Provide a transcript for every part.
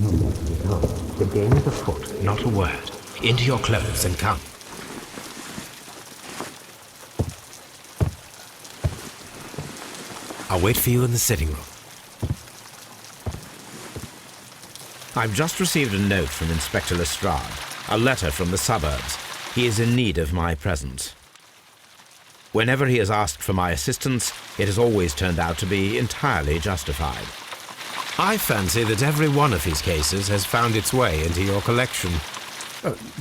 The game is afoot. Not a word. Into your clothes and come. I'll wait for you in the sitting room. I've just received a note from Inspector Lestrade, a letter from the suburbs. He is in need of my presence. Whenever he has asked for my assistance, it has always turned out to be entirely justified. I fancy that every one of his cases has found its way into your collection.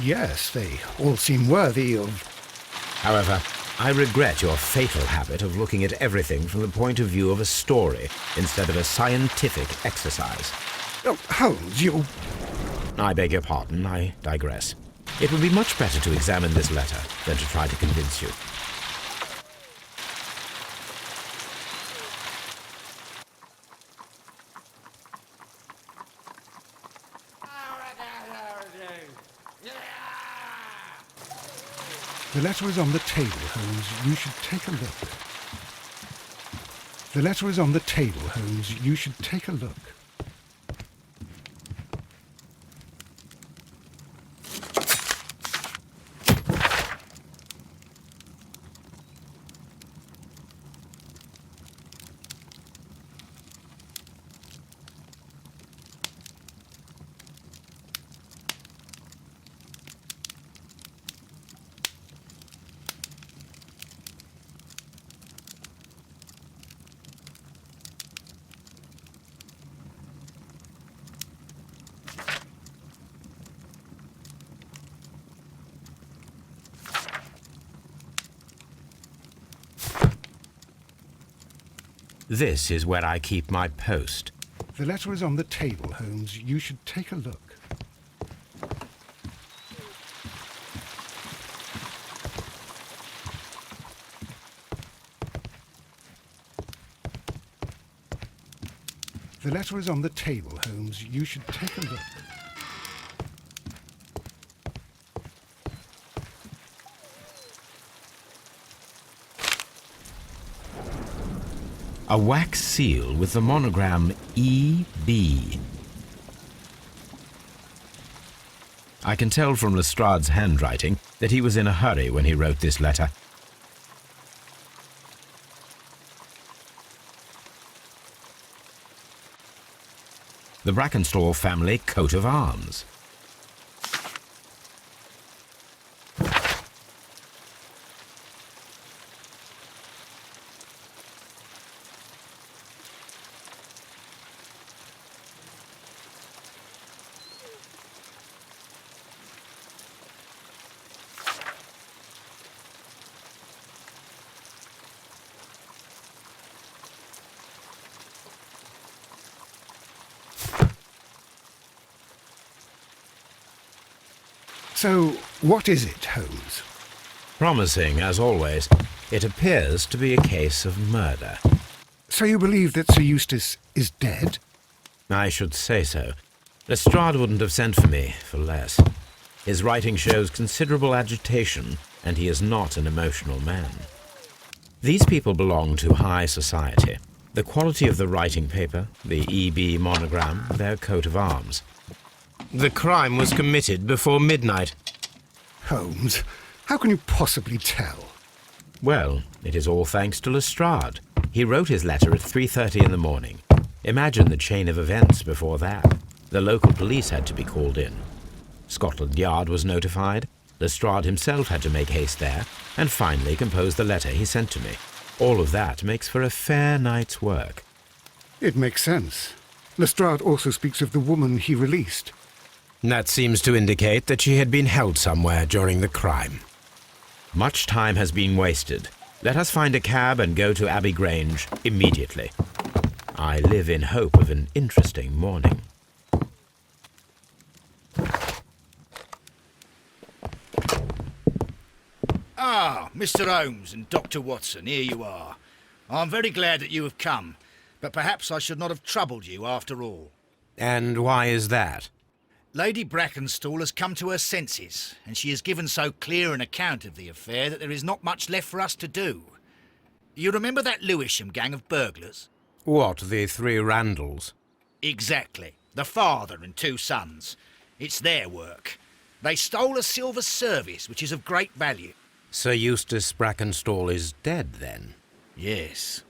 Yes, they all seem worthy of... However, I regret your fatal habit of looking at everything from the point of view of a story instead of a scientific exercise. Oh, Holmes, you... I beg your pardon, I digress. It would be much better to examine this letter than to try to convince you. The letter is on the table, Holmes. You should take a look. The letter is on the table, Holmes. You should take a look. This is where I keep my post. The letter is on the table, Holmes. You should take a look. The letter is on the table, Holmes. You should take a look. A wax seal with the monogram E.B. I can tell from Lestrade's handwriting that he was in a hurry when he wrote this letter. The Brackenstall family coat of arms. So, what is it, Holmes? Promising, as always. It appears to be a case of murder. So you believe that Sir Eustace is dead? I should say so. Lestrade wouldn't have sent for me for less. His writing shows considerable agitation, and he is not an emotional man. These people belong to high society. The quality of the writing paper, the E.B. monogram, their coat of arms. The crime was committed before midnight. Holmes, how can you possibly tell? Well, it is all thanks to Lestrade. He wrote his letter at 3:30 in the morning. Imagine the chain of events before that. The local police had to be called in. Scotland Yard was notified. Lestrade himself had to make haste there, and finally compose the letter he sent to me. All of that makes for a fair night's work. It makes sense. Lestrade also speaks of the woman he released. That seems to indicate that she had been held somewhere during the crime. Much time has been wasted. Let us find a cab and go to Abbey Grange immediately. I live in hope of an interesting morning. Ah, Mr. Holmes and Dr. Watson, here you are. I'm very glad that you have come, but perhaps I should not have troubled you after all. And why is that? Lady Brackenstall has come to her senses, and she has given so clear an account of the affair that there is not much left for us to do. You remember that Lewisham gang of burglars? What, the three Randalls? Exactly. The father and two sons. It's their work. They stole a silver service, which is of great value. Sir Eustace Brackenstall is dead, then? Yes.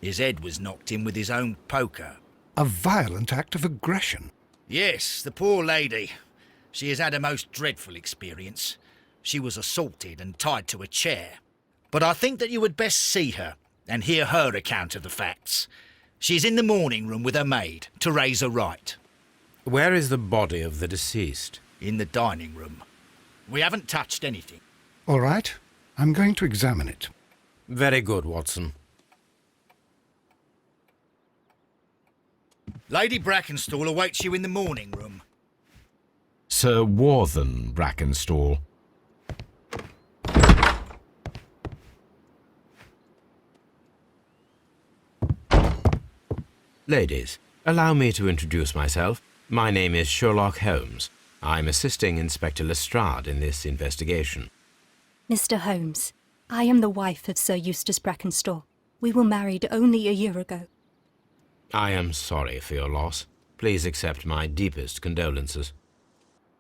His head was knocked in with his own poker. A violent act of aggression. Yes, the poor lady. She has had a most dreadful experience. She was assaulted and tied to a chair. But I think that you would best see her and hear her account of the facts. She's in the morning room with her maid to raise a right. Where is the body of the deceased? In the dining room. We haven't touched anything. All right, I'm going to examine it. Very good, Watson. Lady Brackenstall awaits you in the morning room. Sir Warthen Brackenstall. Ladies, allow me to introduce myself. My name is Sherlock Holmes. I'm assisting Inspector Lestrade in this investigation. Mr. Holmes, I am the wife of Sir Eustace Brackenstall. We were married only a year ago. I am sorry for your loss. Please accept my deepest condolences.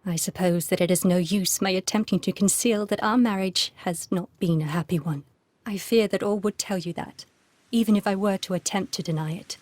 I suppose that it is no use my attempting to conceal that our marriage has not been a happy one. I fear that all would tell you that, even if I were to attempt to deny it.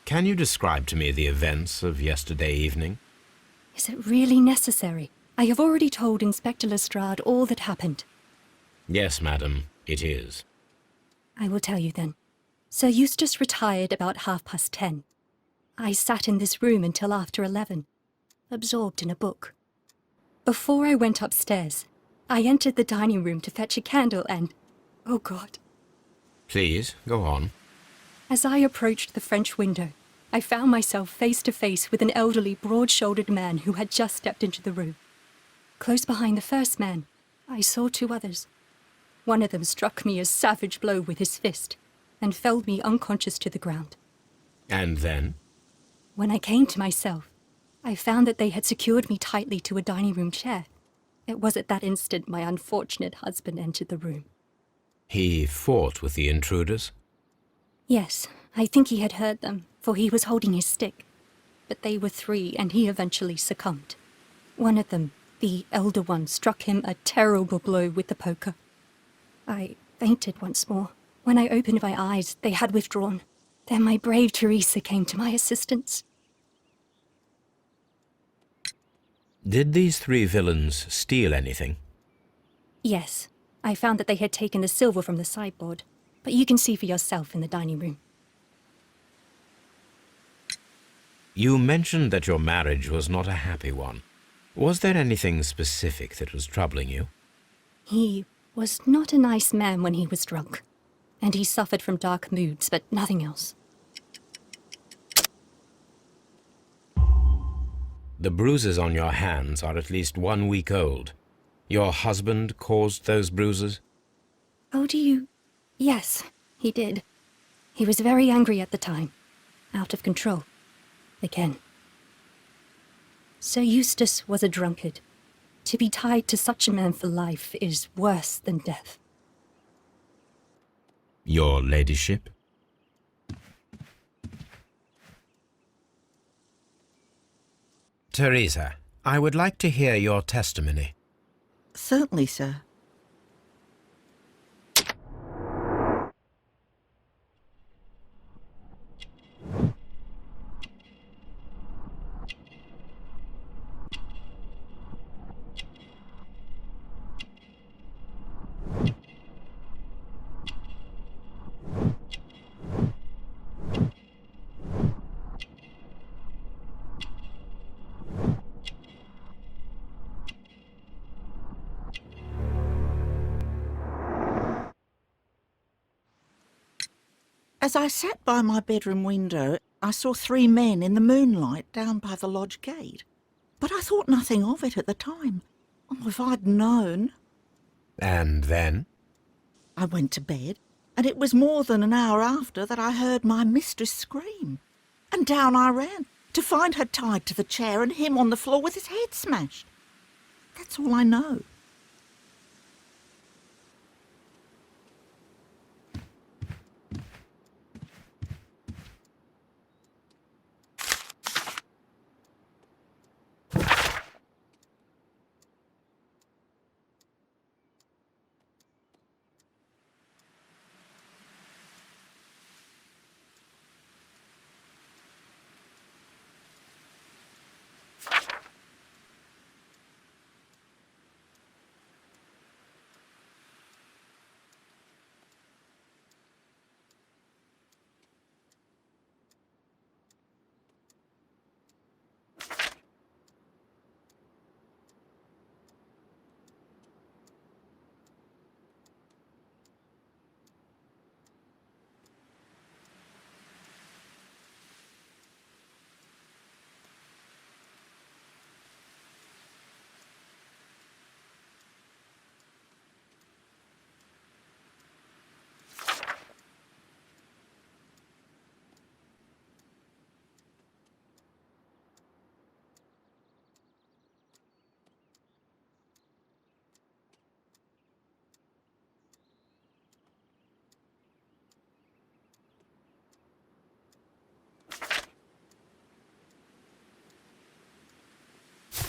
Can you describe to me the events of yesterday evening? Is it really necessary? I have already told Inspector Lestrade all that happened. Yes, madam, it is. I will tell you then. Sir Eustace retired about 10:30. I sat in this room until after 11, absorbed in a book. Before I went upstairs, I entered the dining room to fetch a candle and... oh God. Please, go on. As I approached the French window, I found myself face to face with an elderly, broad-shouldered man who had just stepped into the room. Close behind the first man, I saw two others. One of them struck me a savage blow with his fist and felled me unconscious to the ground. And then? When I came to myself, I found that they had secured me tightly to a dining room chair. It was at that instant my unfortunate husband entered the room. He fought with the intruders? Yes, I think he had heard them, for he was holding his stick. But they were three, and he eventually succumbed. One of them, the elder one, struck him a terrible blow with the poker. I fainted once more. When I opened my eyes, they had withdrawn. Then my brave Teresa came to my assistance. Did these three villains steal anything? Yes, I found that they had taken the silver from the sideboard, but you can see for yourself in the dining room. You mentioned that your marriage was not a happy one. Was there anything specific that was troubling you? He was not a nice man when he was drunk, and he suffered from dark moods, but nothing else. The bruises on your hands are at least 1 week old. Your husband caused those bruises? Oh, do you... Yes, he did. He was very angry at the time. Out of control. Again. Sir Eustace was a drunkard. To be tied to such a man for life is worse than death. Your ladyship? Teresa, I would like to hear your testimony. Certainly, sir. As I sat by my bedroom window, I saw 3 men in the moonlight down by the lodge gate. But I thought nothing of it at the time. Oh, if I'd known. And then? I went to bed, and it was more than an hour after that I heard my mistress scream. And down I ran, to find her tied to the chair and him on the floor with his head smashed. That's all I know.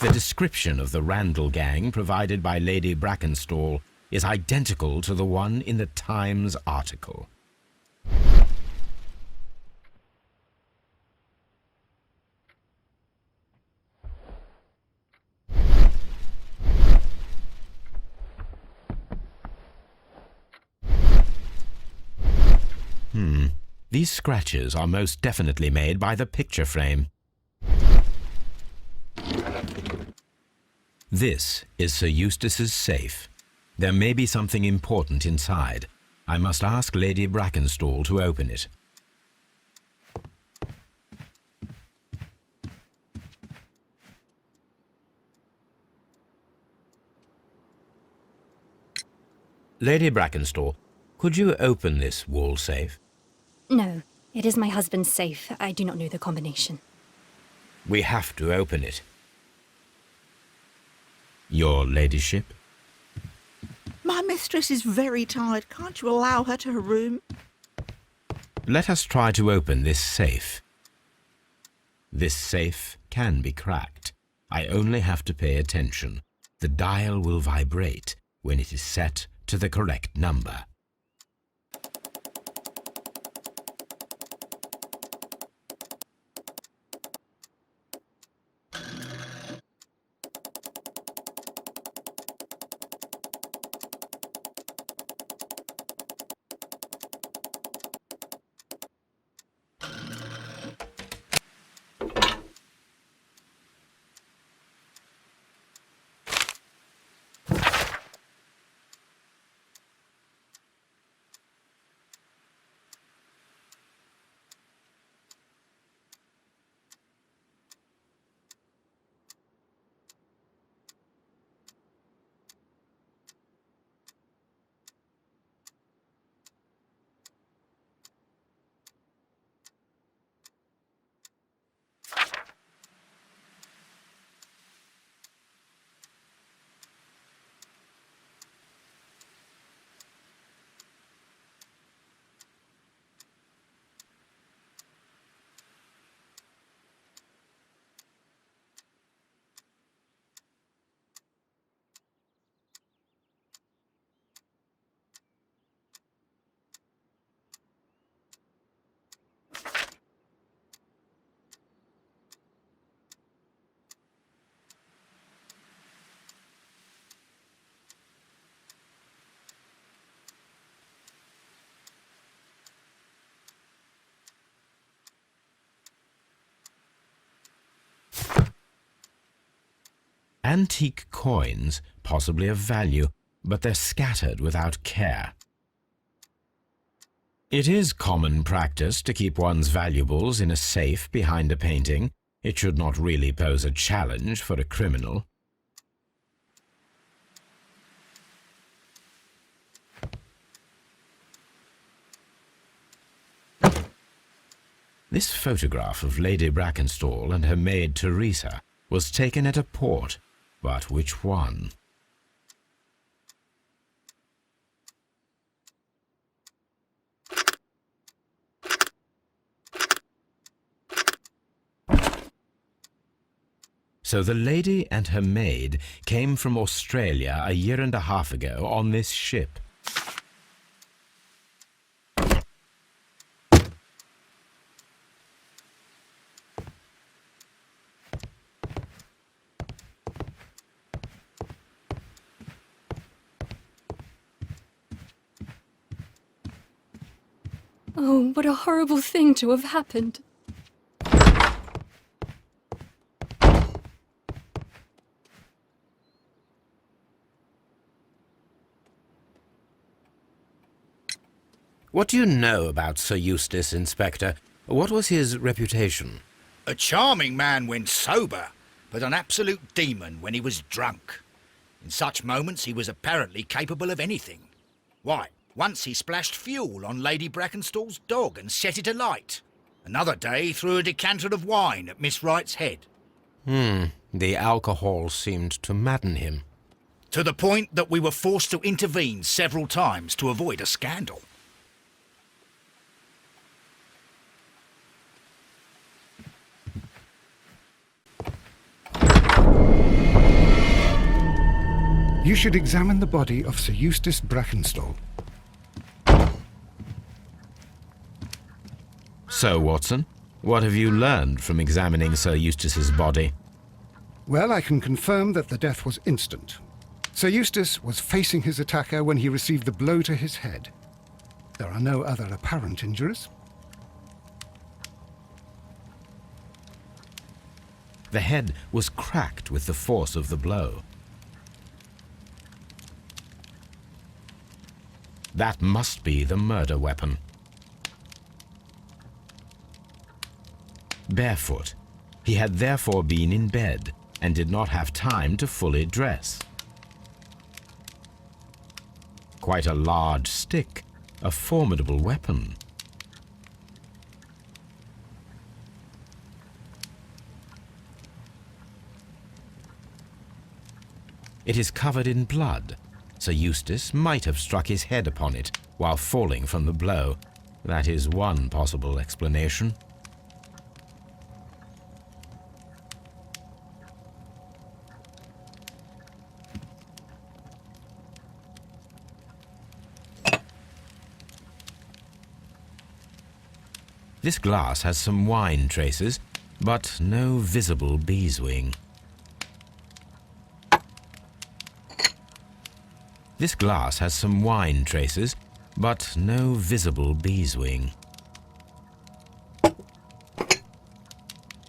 The description of the Randall gang provided by Lady Brackenstall is identical to the one in the Times article. These scratches are most definitely made by the picture frame. This is Sir Eustace's safe. There may be something important inside. I must ask Lady Brackenstall to open it. Lady Brackenstall, could you open this wall safe? No, it is my husband's safe. I do not know the combination. We have to open it. Your ladyship? My mistress is very tired. Can't you allow her to her room? Let us try to open this safe. This safe can be cracked. I only have to pay attention. The dial will vibrate when it is set to the correct number. Antique coins, possibly of value, but they're scattered without care. It is common practice to keep one's valuables in a safe behind a painting. It should not really pose a challenge for a criminal. This photograph of Lady Brackenstall and her maid Teresa was taken at a port, but which one? So the lady and her maid came from Australia a year and a half ago on this ship. Oh, what a horrible thing to have happened. What do you know about Sir Eustace, Inspector? What was his reputation? A charming man when sober, but an absolute demon when he was drunk. In such moments he was apparently capable of anything. Why, once he splashed fuel on Lady Brackenstall's dog and set it alight. Another day he threw a decanter of wine at Miss Wright's head. The alcohol seemed to madden him. To the point that we were forced to intervene several times to avoid a scandal. You should examine the body of Sir Eustace Brackenstall. So, Watson, what have you learned from examining Sir Eustace's body? Well, I can confirm that the death was instant. Sir Eustace was facing his attacker when he received the blow to his head. There are no other apparent injuries. The head was cracked with the force of the blow. That must be the murder weapon. Barefoot, he had therefore been in bed and did not have time to fully dress. Quite a large stick, a formidable weapon. It is covered in blood. Sir Eustace might have struck his head upon it while falling from the blow. That is one possible explanation. This glass has some wine traces, but no visible beeswing. This glass has some wine traces, but no visible beeswing.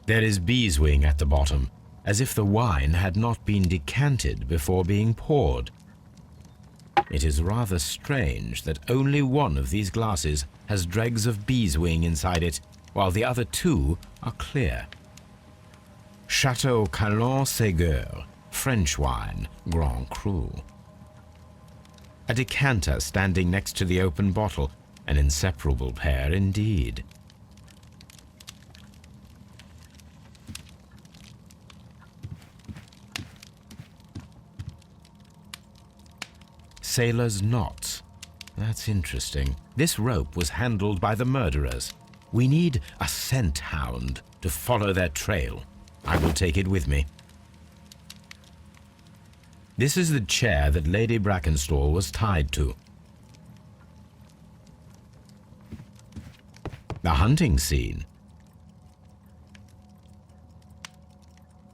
There is beeswing at the bottom, as if the wine had not been decanted before being poured. It is rather strange that only one of these glasses has dregs of beeswing inside it, while the other two are clear. Chateau Calon-Ségur, French wine, Grand Cru. A decanter standing next to the open bottle, an inseparable pair indeed. Sailor's knots. That's interesting. This rope was handled by the murderers. We need a scent hound to follow their trail. I will take it with me. This is the chair that Lady Brackenstall was tied to. The hunting scene.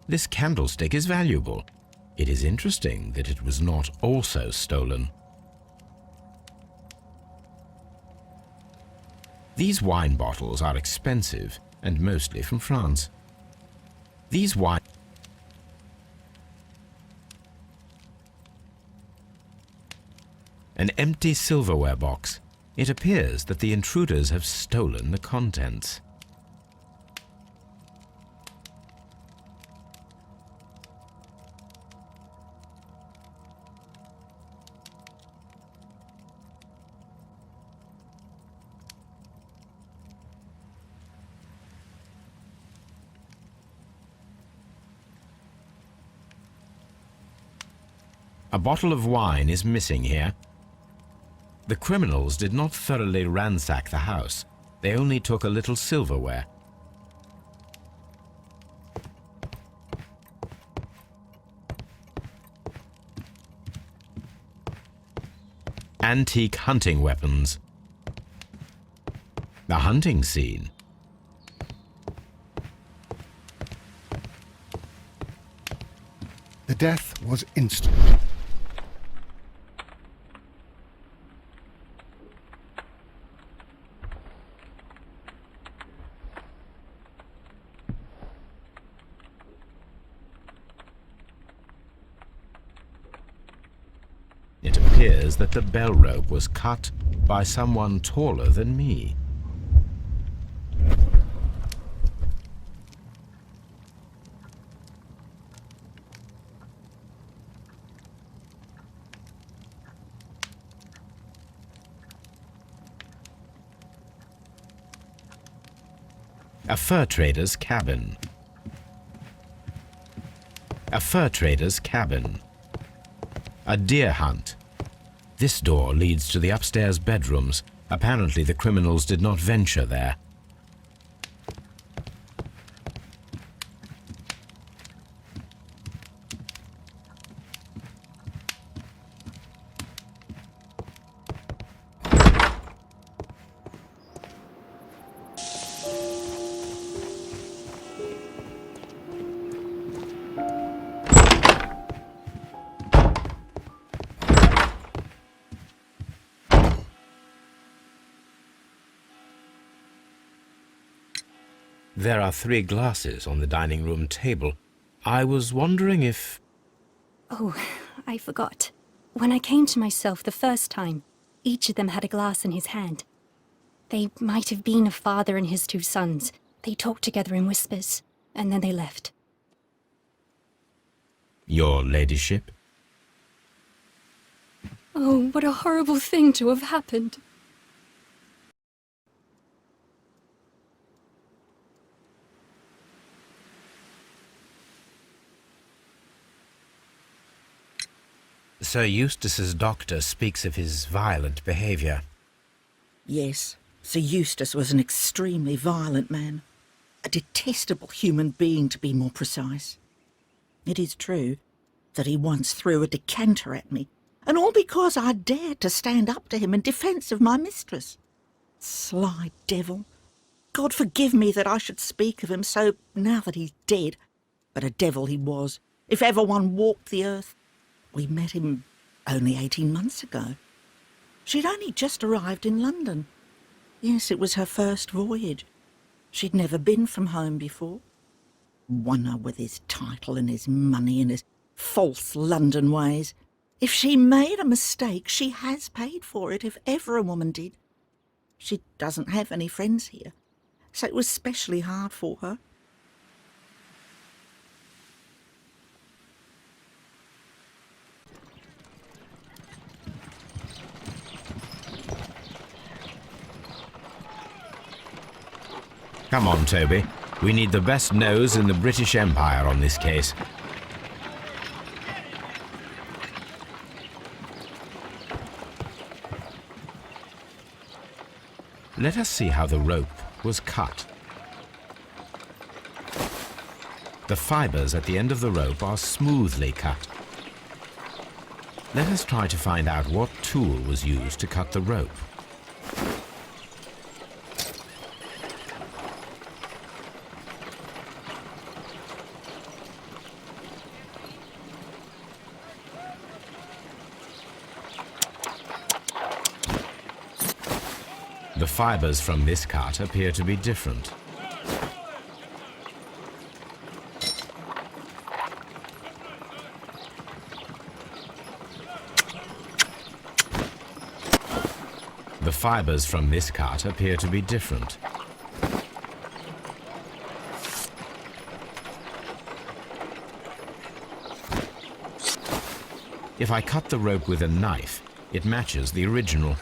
This candlestick is valuable. It is interesting that it was not also stolen. These wine bottles are expensive and mostly from France. These wine... An empty silverware box. It appears that the intruders have stolen the contents. A bottle of wine is missing here. The criminals did not thoroughly ransack the house. They only took a little silverware. Antique hunting weapons. The hunting scene. The death was instant. It appears that the bell rope was cut by someone taller than me. A fur trader's cabin. A fur trader's cabin. A deer hunt. This door leads to the upstairs bedrooms. Apparently the criminals did not venture there. There are 3 glasses on the dining room table. I was wondering if... Oh, I forgot. When I came to myself the first time, each of them had a glass in his hand. They might have been a father and his 2 sons. They talked together in whispers, and then they left. Your ladyship? Oh, what a horrible thing to have happened. Sir Eustace's doctor speaks of his violent behaviour. Yes, Sir Eustace was an extremely violent man. A detestable human being, to be more precise. It is true that he once threw a decanter at me, and all because I dared to stand up to him in defence of my mistress. Sly devil. God forgive me that I should speak of him so now that he's dead. But a devil he was, if ever one walked the earth. We met him only 18 months ago. She'd only just arrived in London. Yes, it was her first voyage. She'd never been from home before. Wonder with his title and his money and his false London ways. If she made a mistake, she has paid for it, if ever a woman did. She doesn't have any friends here, so it was specially hard for her. Come on, Toby. We need the best nose in the British Empire on this case. Let us see how the rope was cut. The fibres at the end of the rope are smoothly cut. Let us try to find out what tool was used to cut the rope. The fibres from this cut appear to be different. The The fibres from this cut appear to be different. If I cut the rope with a knife, it matches the original.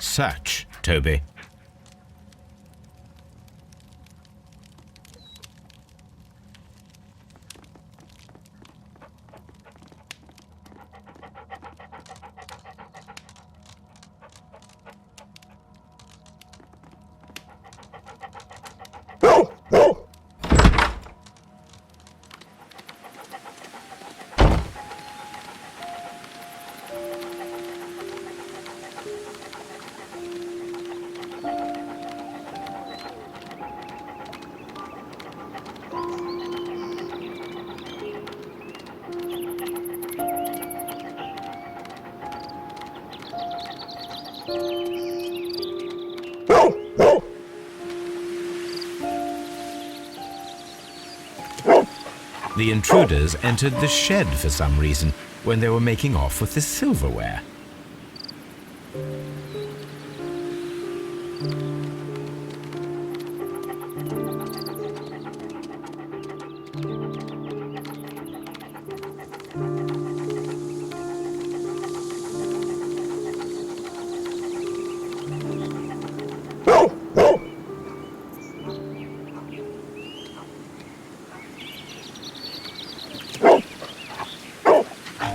Search, Toby. The intruders entered the shed for some reason when they were making off with the silverware.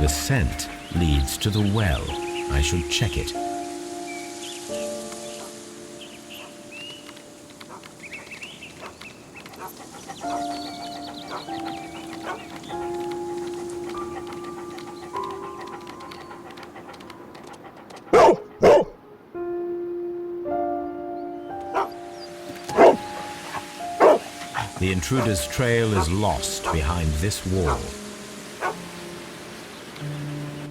The scent leads to the well. I should check it. The intruder's trail is lost behind this wall.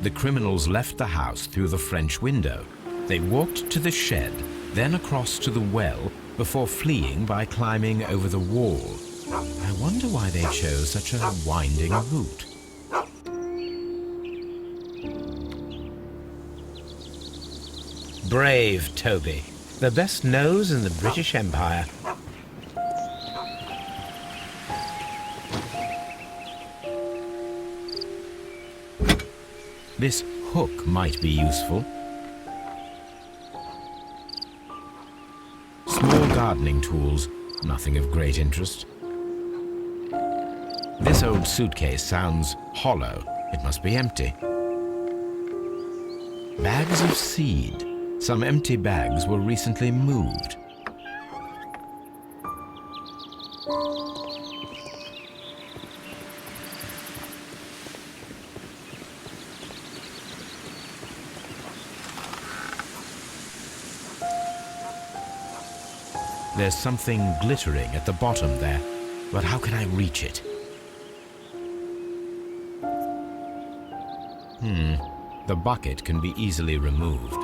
The criminals left the house through the French window. They walked to the shed, then across to the well, before fleeing by climbing over the wall. I wonder why they chose such a winding route. Brave Toby, the best nose in the British Empire. This hook might be useful. Small gardening tools, nothing of great interest. This old suitcase sounds hollow. It must be empty. Bags of seed. Some empty bags were recently moved. There's something glittering at the bottom there, but how can I reach it? The bucket can be easily removed.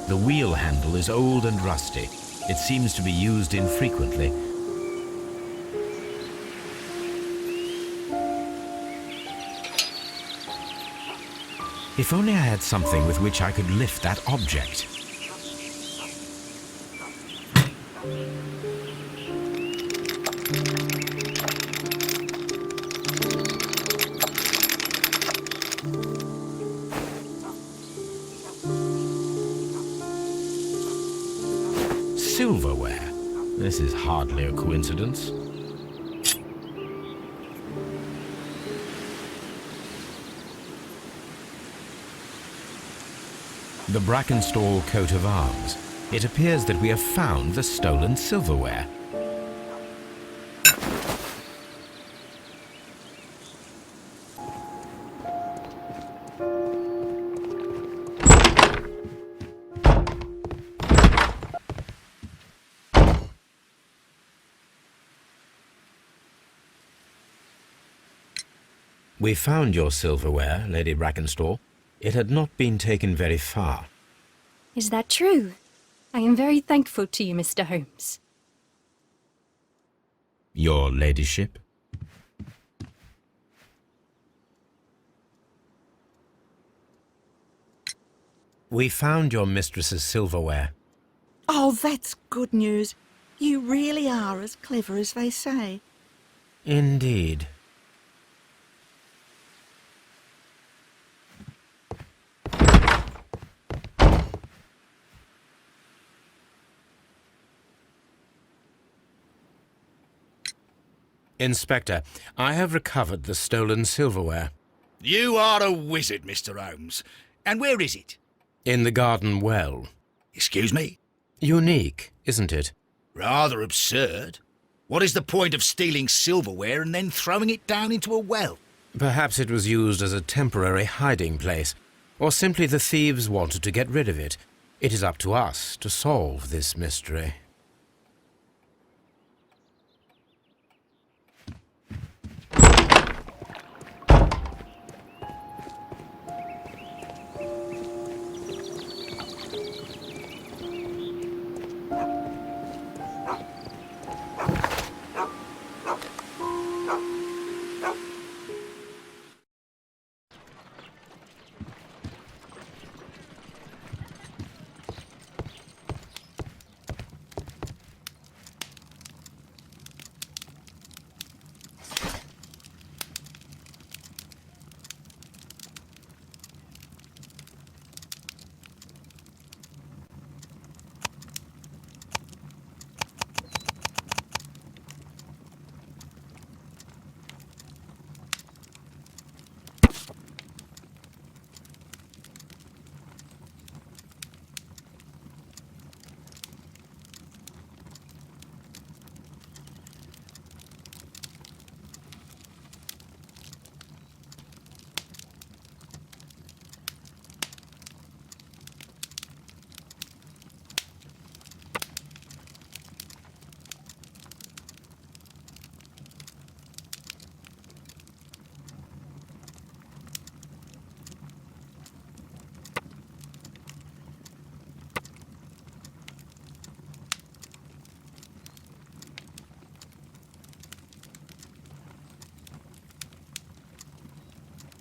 The wheel handle is old and rusty. It seems to be used infrequently. If only I had something with which I could lift that object. Silverware. This is hardly a coincidence. The Brackenstall coat of arms. It appears that we have found the stolen silverware. We found your silverware, Lady Brackenstall. It had not been taken very far. Is that true? I am very thankful to you, Mr. Holmes. Your ladyship? We found your mistress's silverware. Oh, that's good news. You really are as clever as they say. Indeed. Inspector, I have recovered the stolen silverware. You are a wizard, Mr. Holmes. And where is it? In the garden well. Excuse me? Unique, isn't it? Rather absurd. What is the point of stealing silverware and then throwing it down into a well? Perhaps it was used as a temporary hiding place, or simply the thieves wanted to get rid of it. It is up to us to solve this mystery.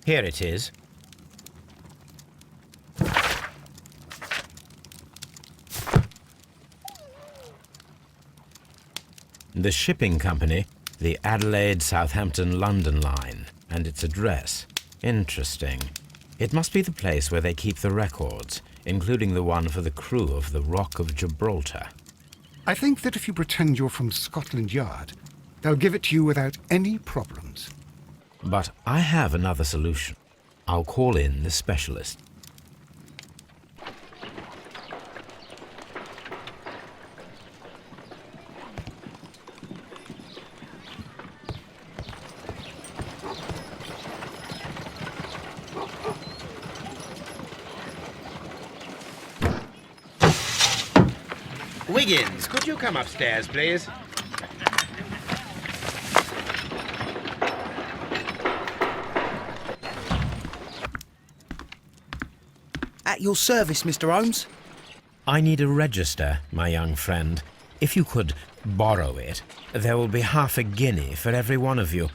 Here it is. The shipping company, the Adelaide, Southampton, London line, and its address. Interesting. It must be the place where they keep the records, including the one for the crew of the Rock of Gibraltar. I think that if you pretend you're from Scotland Yard, they'll give it to you without any problems. But I have another solution. I'll call in the specialist. Wiggins, could you come upstairs, please? At your service, Mr. Holmes. I need a register, my young friend. If you could borrow it, there will be half a guinea for every one of you.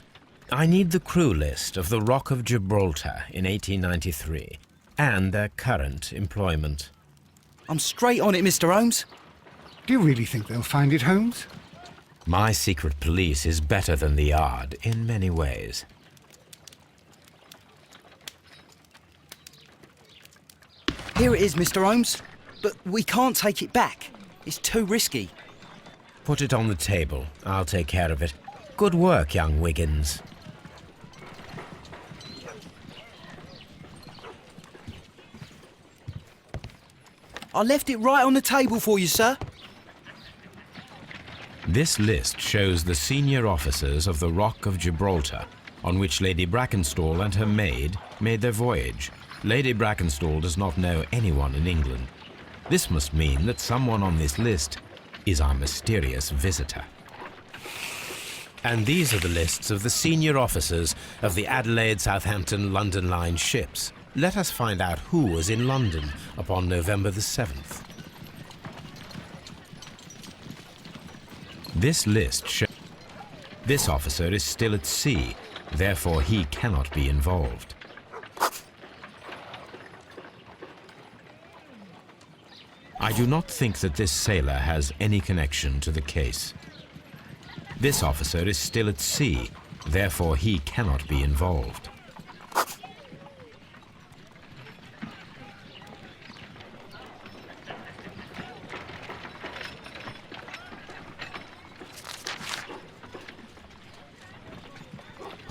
I need the crew list of the Rock of Gibraltar in 1893 and their current employment. I'm straight on it, Mr. Holmes. Do you really think they'll find it, Holmes? My secret police is better than the Yard in many ways. Here it is, Mr. Holmes. But we can't take it back. It's too risky. Put it on the table. I'll take care of it. Good work, young Wiggins. I left it right on the table for you, sir. This list shows the senior officers of the Rock of Gibraltar, on which Lady Brackenstall and her maid made their voyage. Lady Brackenstall does not know anyone in England. This must mean that someone on this list is our mysterious visitor. And these are the lists of the senior officers of the Adelaide, Southampton, London line ships. Let us find out who was in London upon November the 7th. This list shows... This officer is still at sea, therefore he cannot be involved. I do not think that this sailor has any connection to the case. This officer is still at sea, therefore he cannot be involved.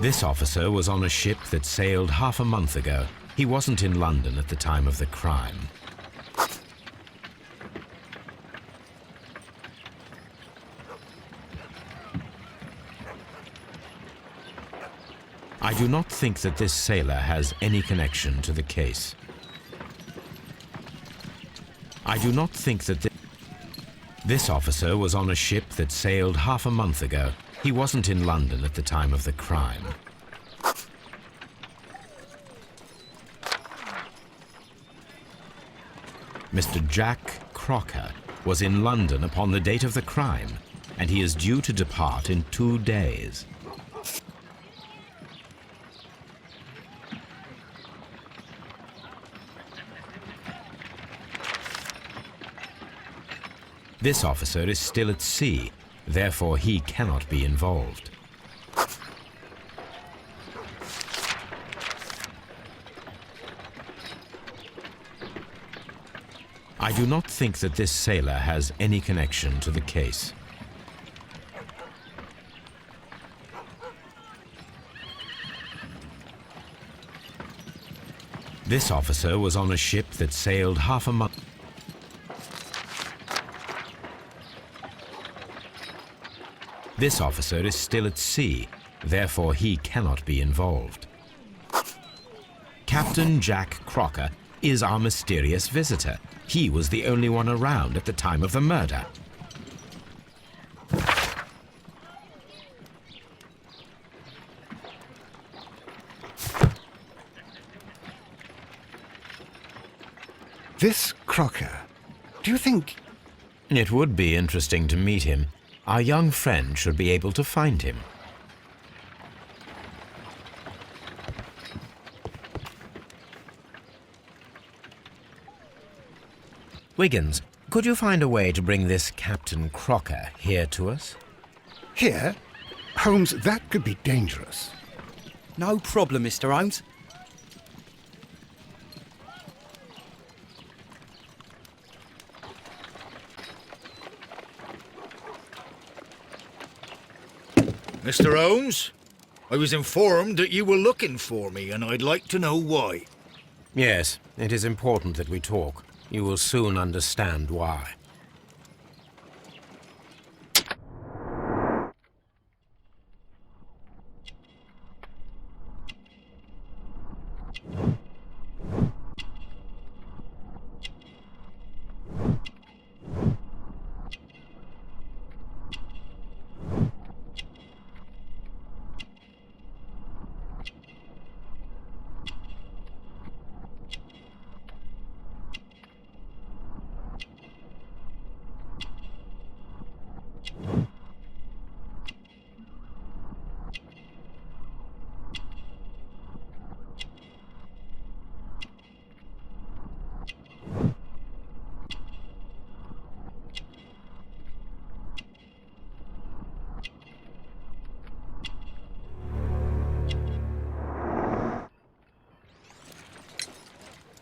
This officer was on a ship that sailed half a month ago. He wasn't in London at the time of the crime. I do not think that this sailor has any connection to the case. I do not think that this officer was on a ship that sailed half a month ago. He wasn't in London at the time of the crime. Mr. Jack Crocker was in London upon the date of the crime, and he is due to depart in 2 days. This officer is still at sea, therefore he cannot be involved. I do not think that this sailor has any connection to the case. This officer was on a ship that sailed half a month. This officer is still at sea, therefore he cannot be involved. Captain Jack Crocker is our mysterious visitor. He was the only one around at the time of the murder. This Crocker, do you think... It would be interesting to meet him. Our young friend should be able to find him. Wiggins, could you find a way to bring this Captain Crocker here to us? Here? Holmes, that could be dangerous. No problem, Mr. Holmes. Mr. Holmes, I was informed that you were looking for me, and I'd like to know why. Yes, it is important that we talk. You will soon understand why.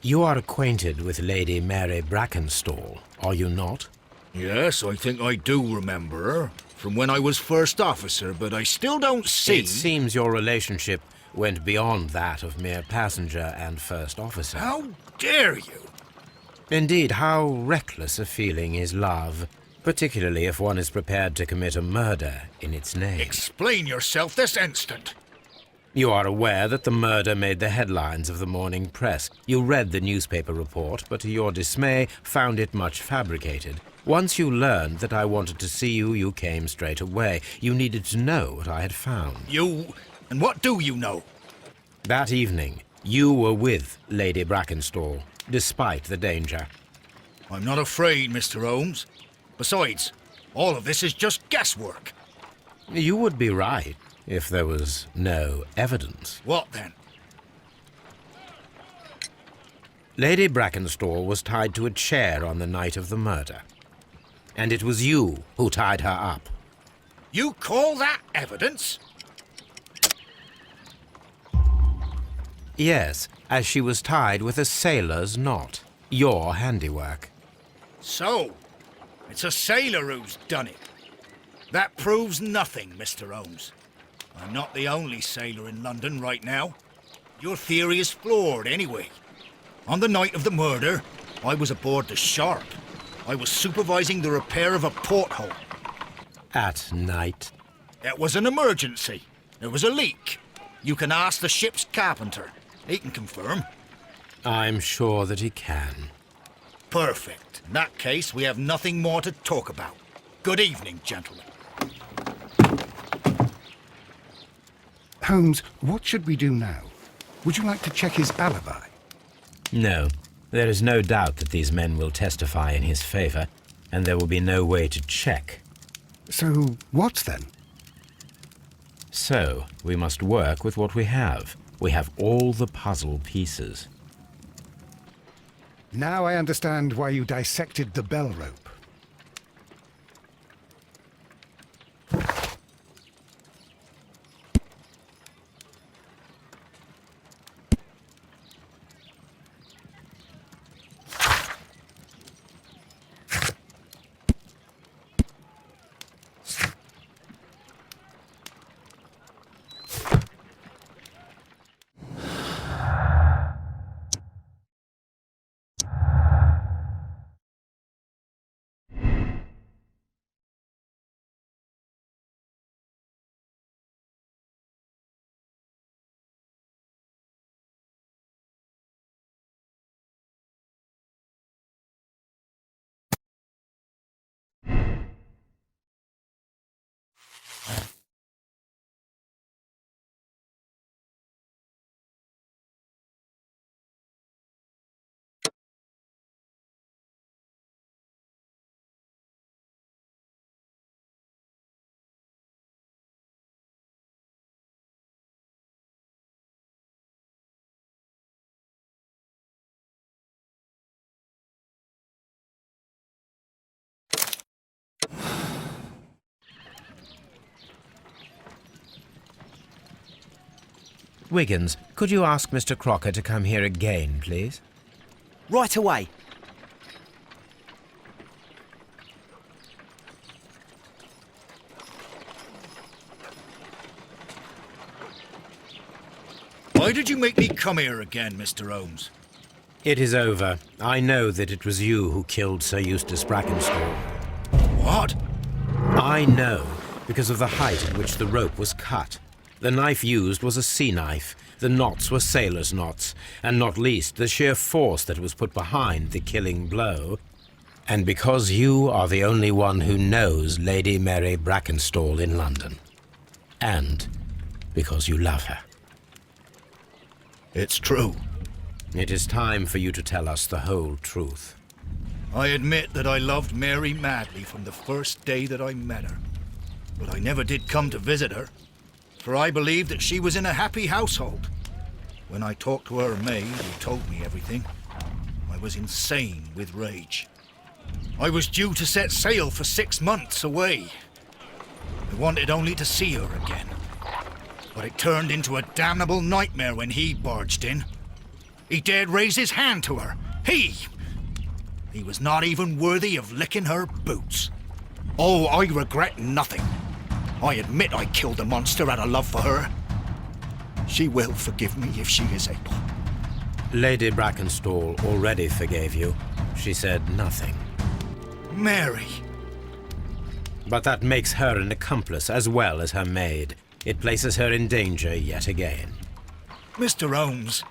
You are acquainted with Lady Mary Brackenstall, are you not? Yes, I think I do remember her, from when I was first officer, but I still don't see... It seems your relationship went beyond that of mere passenger and first officer. How dare you? Indeed, how reckless a feeling is love, particularly if one is prepared to commit a murder in its name. Explain yourself this instant. You are aware that the murder made the headlines of the morning press. You read the newspaper report, but to your dismay, found it much fabricated. Once you learned that I wanted to see you, you came straight away. You needed to know what I had found. You... and what do you know? That evening, you were with Lady Brackenstall, despite the danger. I'm not afraid, Mr. Holmes. Besides, all of this is just guesswork. You would be right if there was no evidence. What then? Lady Brackenstall was tied to a chair on the night of the murder. And it was you who tied her up. You call that evidence? Yes, as she was tied with a sailor's knot. Your handiwork. So, it's a sailor who's done it. That proves nothing, Mr. Holmes. I'm not the only sailor in London right now. Your theory is flawed anyway. On the night of the murder, I was aboard the Sharp. I was supervising the repair of a porthole. At night? It was an emergency. There was a leak. You can ask the ship's carpenter. He can confirm. I'm sure that he can. Perfect. In that case, we have nothing more to talk about. Good evening, gentlemen. Holmes, what should we do now? Would you like to check his alibi? No. There is no doubt that these men will testify in his favor, and there will be no way to check. So, what then? So, we must work with what we have. We have all the puzzle pieces. Now I understand why you dissected the bell rope. Wiggins, could you ask Mr. Crocker to come here again, please? Right away. Why did you make me come here again, Mr. Holmes? It is over. I know that it was you who killed Sir Eustace Brackenstall. What? I know, because of the height at which the rope was cut. The knife used was a sea knife. The knots were sailor's knots, and not least the sheer force that was put behind the killing blow. And because you are the only one who knows Lady Mary Brackenstall in London. And because you love her. It's true. It is time for you to tell us the whole truth. I admit that I loved Mary madly from the first day that I met her. But I never did come to visit her, for I believed that she was in a happy household. When I talked to her maid, who told me everything, I was insane with rage. I was due to set sail for 6 months away. I wanted only to see her again. But it turned into a damnable nightmare when he barged in. He dared raise his hand to her. He was not even worthy of licking her boots. Oh, I regret nothing. I admit I killed the monster out of love for her. She will forgive me if she is able. Lady Brackenstall already forgave you. She said nothing. Mary. But that makes her an accomplice as well as her maid. It places her in danger yet again. Mr. Holmes.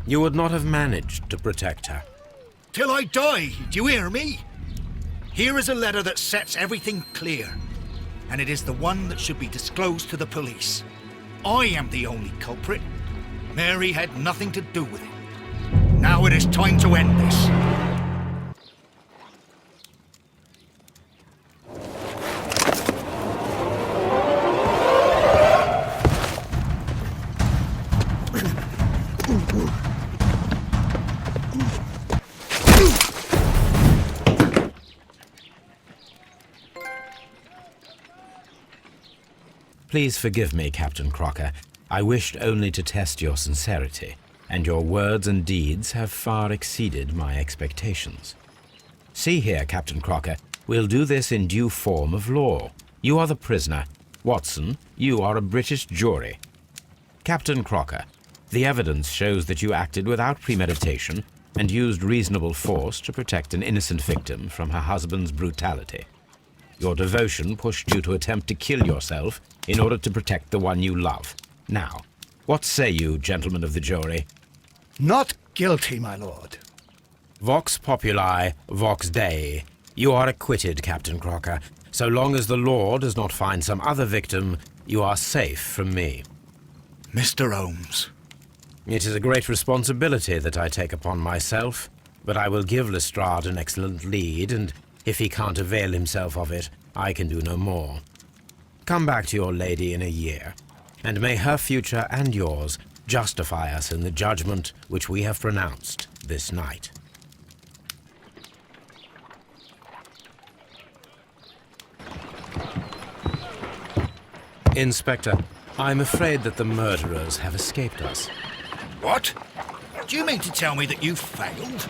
You would not have managed to protect her. Till I die, do you hear me? Here is a letter that sets everything clear, and it is the one that should be disclosed to the police. I am the only culprit. Mary had nothing to do with it. Now it is time to end this. Please forgive me, Captain Crocker. I wished only to test your sincerity, and your words and deeds have far exceeded my expectations. See here, Captain Crocker, we'll do this in due form of law. You are the prisoner. Watson, you are a British jury. Captain Crocker, the evidence shows that you acted without premeditation and used reasonable force to protect an innocent victim from her husband's brutality. Your devotion pushed you to attempt to kill yourself in order to protect the one you love. Now, what say you, gentlemen of the jury? Not guilty, my lord. Vox populi, vox dei. You are acquitted, Captain Crocker. So long as the law does not find some other victim, you are safe from me. Mr. Holmes. It is a great responsibility that I take upon myself, but I will give Lestrade an excellent lead, and if he can't avail himself of it, I can do no more. Come back to your lady in a year, and may her future and yours justify us in the judgment which we have pronounced this night. Inspector, I'm afraid that the murderers have escaped us. What? Do you mean to tell me that you failed?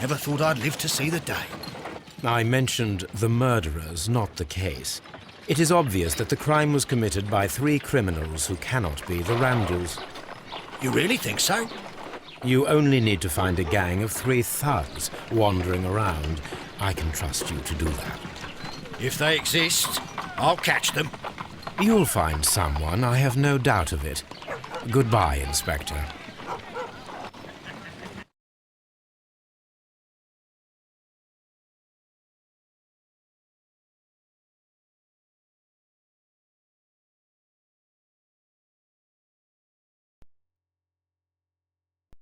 Never thought I'd live to see the day. I mentioned the murderers, not the case. It is obvious that the crime was committed by 3 criminals who cannot be the Randalls. You really think so? You only need to find a gang of 3 thugs wandering around. I can trust you to do that. If they exist, I'll catch them. You'll find someone, I have no doubt of it. Goodbye, Inspector.